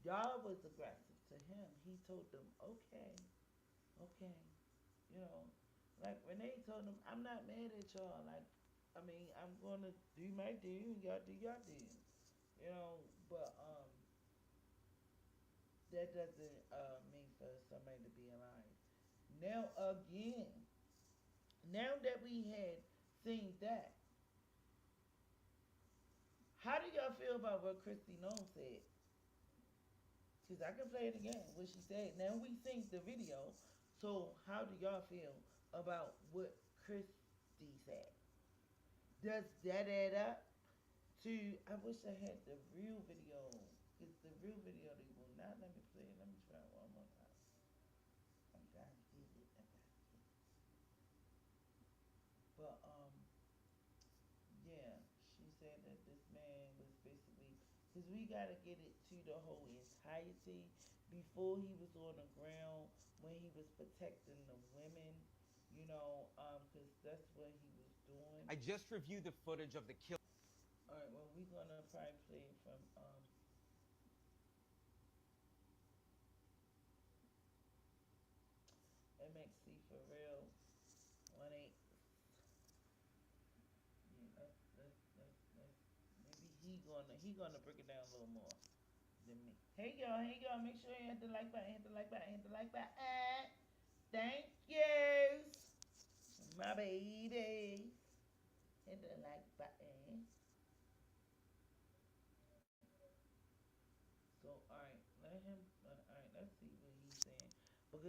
Y'all was aggressive to him. He told them okay, okay, you know, like Renee told him, I'm not mad at y'all. Like, I mean, I'm gonna do my do, y'all do y'all do. You know, but that doesn't mean for somebody to be alive. Now again, now that we had seen that, how do y'all feel about what Christy Nome said? Cause I can play it again. What she said. Now we seen the video. So how do y'all feel about what Christy said? Does that add up to? I wish I had the real video. Cause the real video they will not let me play it. Let me try it one more time. I gotta get it. I gotta get it. But yeah, she said that this man was basically because we gotta get it to the whole entirety before he was on the ground when he was protecting the women, you know, because that's what he was doing. I just reviewed the footage of the kill. All right, well, we're gonna probably play from MXC for real. 1-8. Yeah, maybe he gonna break it down a little more than me. Hey y'all, make sure you hit the like button, hit the like button, hit the like button. Thank you, my baby. Hit the like button. So alright, let's see what he's saying. Because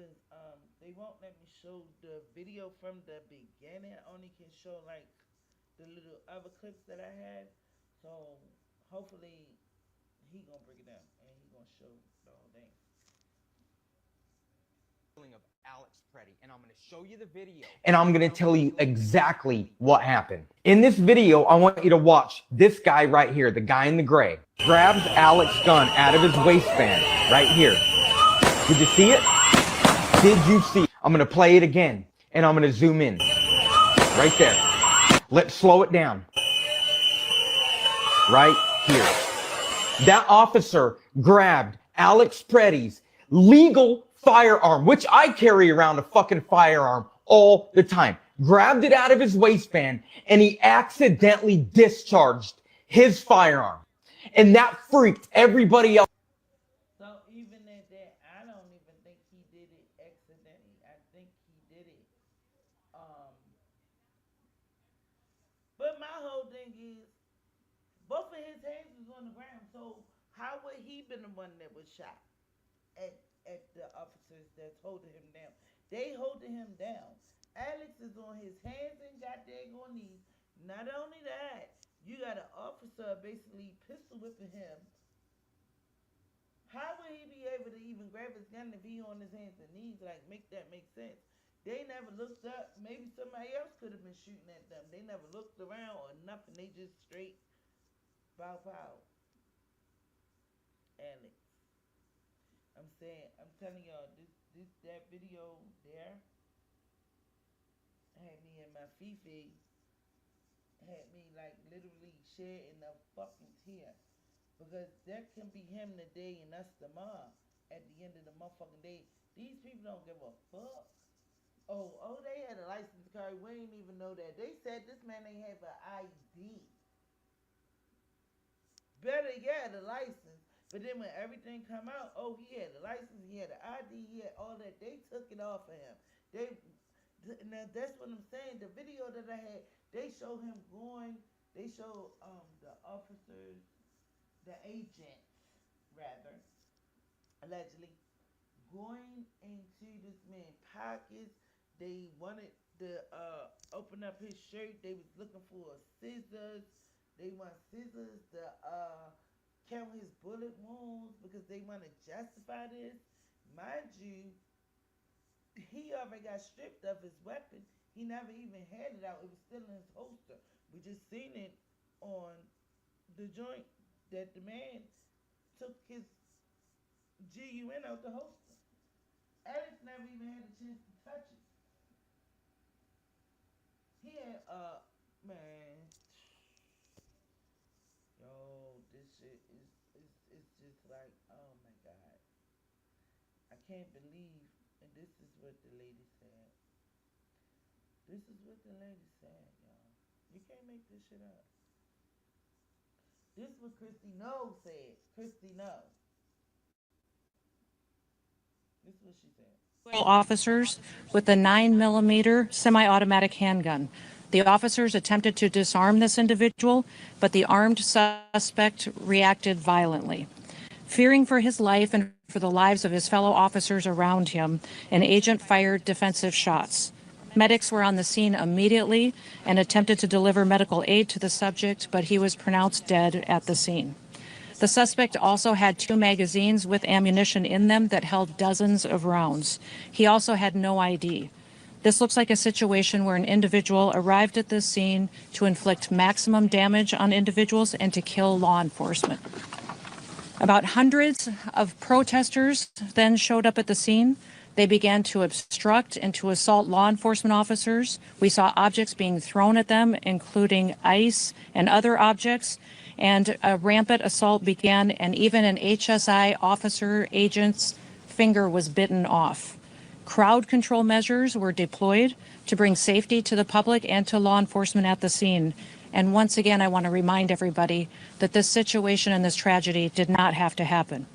they won't let me show the video from the beginning. I only can show like the little other clips that I had. So hopefully he gonna break it down and he gonna show the whole thing. Of Alex Pretti, and I'm going to show you the video, and I'm going to tell you exactly what happened. In this video, I want you to watch this guy right here, the guy in the gray, grabs Alex's gun out of his waistband right here. Did you see it? Did you see it? I'm going to play it again, and I'm going to zoom in right there. Let's slow it down right here. That officer grabbed Alex Pretti's legal firearm, which I carry around a fucking firearm all the time, grabbed it out of his waistband, and he accidentally discharged his firearm. And that freaked everybody else. So even at that, I don't even think he did it accidentally. I think he did it. But my whole thing is, both of his hands was on the ground. So how would he been the one that was shot at the officers that's holding him down? They holding him down. Alex is on his hands and goddamn on knees. Not only that, you got an officer basically pistol whipping him. How would he be able to even grab his gun if he on his hands and knees? Like, make that make sense. They never looked up. Maybe somebody else could have been shooting at them. They never looked around or nothing. They just straight bow pow. Alex. I'm telling y'all, that video there had me in my fifi, had me like literally shedding a fucking tear. Because that can be him today and us tomorrow. At the end of the motherfucking day, these people don't give a fuck. Oh, they had a license card. We didn't even know that. They said this man ain't have an ID. Better, yeah, the license. But then when everything come out, oh, he had a license, he had an ID, he had all that. They took it off of him. Now that's what I'm saying. The video that I had, they show him going. They show the officers, the agents, rather, allegedly, going into this man's pockets. They wanted to open up his shirt. They was looking for scissors. They want scissors to count his bullet wounds because they want to justify this. Mind you, he already got stripped of his weapon. He never even had it out. It was still in his holster. We just seen it on the joint that the man took his GUN out the holster. Alex never even had a chance to touch it. He had, man. Yo, this shit is just like, oh my God. I can't believe, and this is what the lady said. This is what the lady said, y'all. You can't make this shit up. This is what Christy No said. Christy No. This is what she said. Officers with a 9mm semi-automatic handgun. The officers attempted to disarm this individual, but the armed suspect reacted violently. Fearing for his life and for the lives of his fellow officers around him, an agent fired defensive shots. Medics were on the scene immediately and attempted to deliver medical aid to the subject, but he was pronounced dead at the scene. The suspect also had 2 magazines with ammunition in them that held dozens of rounds. He also had no ID. This looks like a situation where an individual arrived at the scene to inflict maximum damage on individuals and to kill law enforcement. About hundreds of protesters then showed up at the scene. They began to obstruct and to assault law enforcement officers. We saw objects being thrown at them, including ice and other objects, and a rampant assault began, and even an HSI officer agent's finger was bitten off. Crowd control measures were deployed to bring safety to the public and to law enforcement at the scene. And once again, I want to remind everybody that this situation and this tragedy did not have to happen.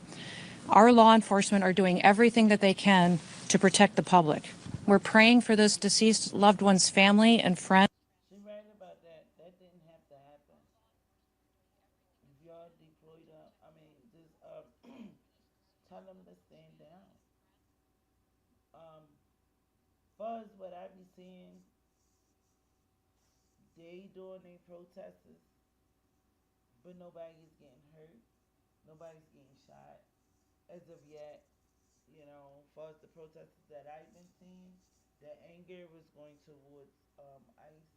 Our law enforcement are doing everything that they can to protect the public. We're praying for this deceased loved one's family and friends. She's right about that. That didn't have to happen. If y'all deployed up, just tell them to stand down. Far as what I be seeing, they doing their protesters, but nobody is getting hurt. Nobody's getting shot as of yet. Far as the protesters that I've been seeing, the anger was going towards ICE.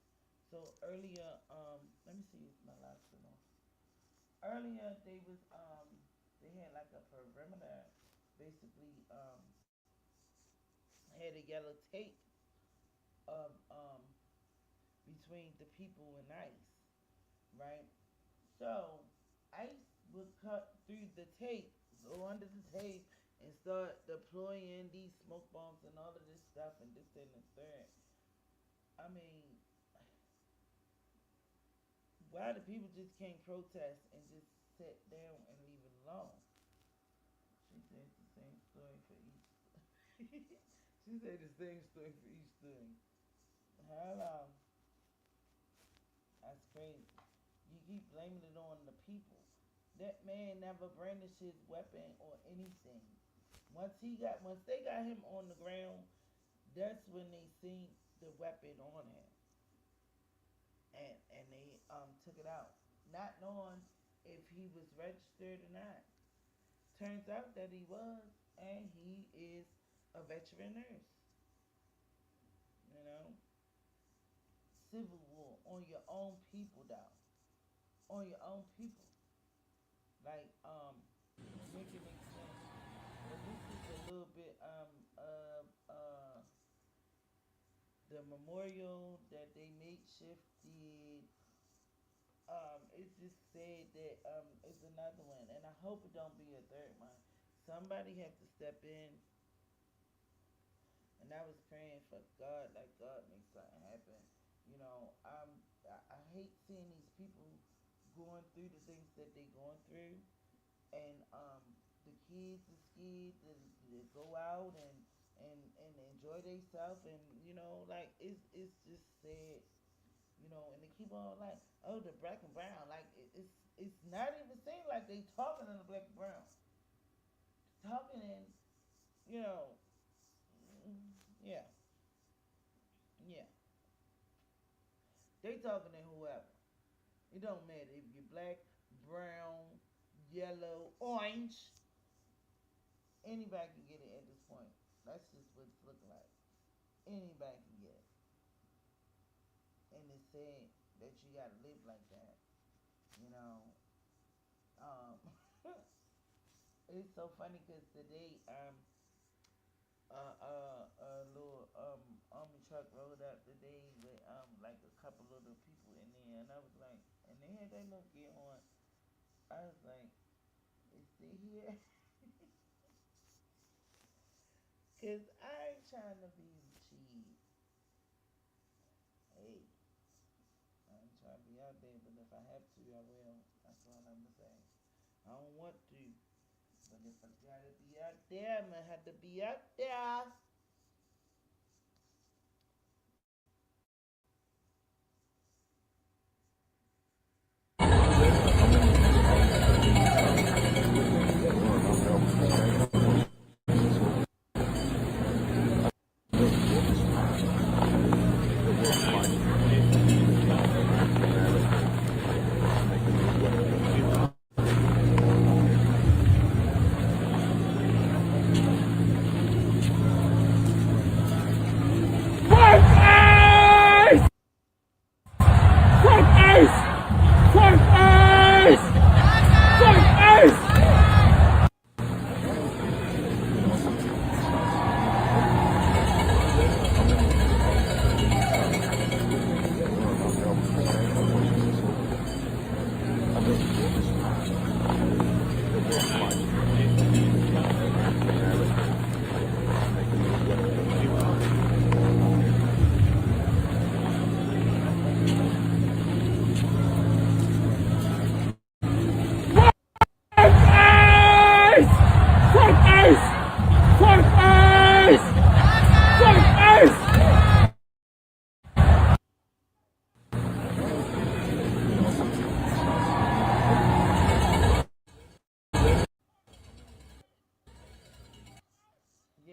So earlier, let me see if my lights are on. Earlier, they had like a perimeter, basically, had a yellow tape of between the people and ICE, right? So ICE would cut through the tape, go under the tape, and start deploying these smoke bombs and all of this stuff and this and the third. Why the people just can't protest and just sit down and leave it alone? She said the same story for each. She said the same story for each thing. Hello. That's crazy. You keep blaming it on the people. That man never brandished his weapon or anything. Once they got him on the ground, that's when they seen the weapon on him. And they took it out, not knowing if he was registered or not. Turns out that he was, and he is a veteran nurse. Civil war on your own people, though. On your own people. Like, make it make sense. But this is a little bit the memorial that they makeshifted. It just said that it's another one, and I hope it don't be a third one. Somebody have to step in. And I was praying for God, like God make something happen. I hate seeing these people going through the things that they going through, and the kids are scared to go out and enjoy themselves, and it's just sad, and they keep on like, oh, the black and brown, like it's not even seem like they talking in the black and brown, talking in, yeah. They talking to whoever. It don't matter if you're black, brown, yellow, orange. Anybody can get it at this point. That's just what it's looking like. Anybody can get it. And it's sad that you gotta live like that. It's so funny because today, a little army truck rolled up today with like a couple little people in there, and I was like, and they had that little gear on. I was like, is they here? Cause I ain't trying to be cheap. Hey, I ain't trying to be out there, but if I have to, I will. That's all I'm gonna say. I don't want to. But if I gotta be out there, I'm gonna have to be out there.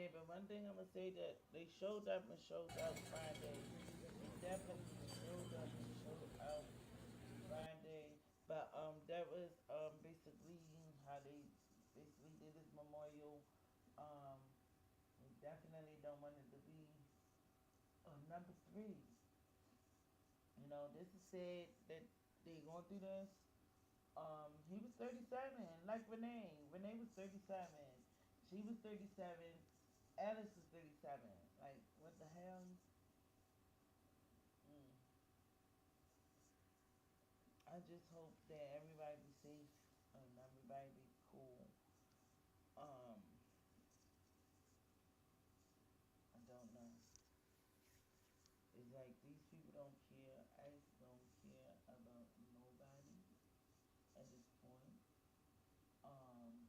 Hey, but one thing I'm gonna say that they showed up and showed out Friday. They definitely showed up and showed out Friday. But that was basically how they basically did this memorial. Um, we definitely don't want it to be number three. You know, this is said that they going through this. He was 37, like Renee. Renee was 37. She was 37. Alice was 37. Like, what the hell? Mm. I just hope that everybody be safe and everybody be cool. Um, I don't know. It's like these people don't care. ICE don't care about nobody at this point. Um,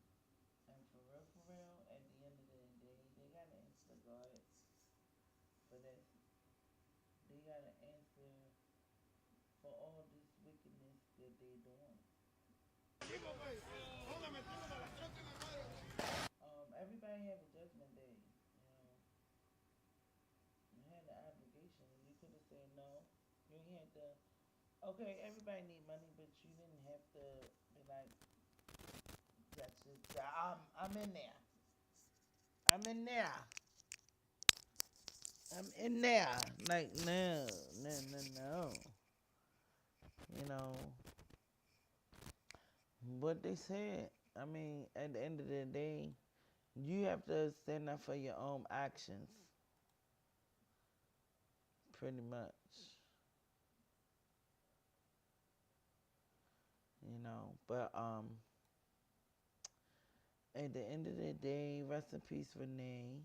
and for real, at the end of the day, they gotta answer God for this. They gotta answer for all this wickedness that they're doing. Everybody have a judgment day. You know, you had the obligation. You could have said no. You ain't had to. Okay, everybody need money, but you didn't have to be like, that's just, I'm in there. I'm in there. I'm in there. Like, no, no, no, no. You know, what they said. I mean, at the end of the day, you have to stand up for your own actions. Pretty much. You know, but at the end of the day, rest in peace, Renee.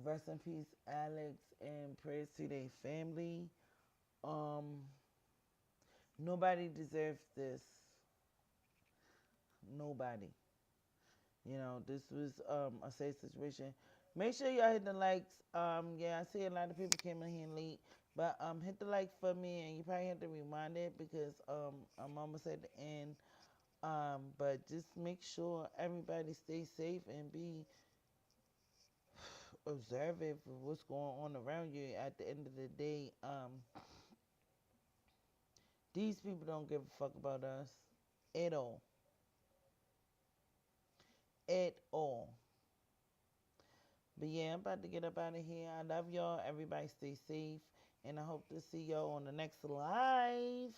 Rest in peace, Alex, and prayers to their family. Um, Nobody deserves this. Nobody. You know, this was a safe situation. Make sure y'all hit the likes. Yeah, I see a lot of people came in here late, but hit the like for me, and you probably have to rewind it because I'm almost at the end. But just make sure everybody stay safe and be observant of what's going on around you. At the end of the day, these people don't give a fuck about us at all. At all. But yeah, I'm about to get up out of here. I love y'all. Everybody stay safe. And I hope to see y'all on the next live.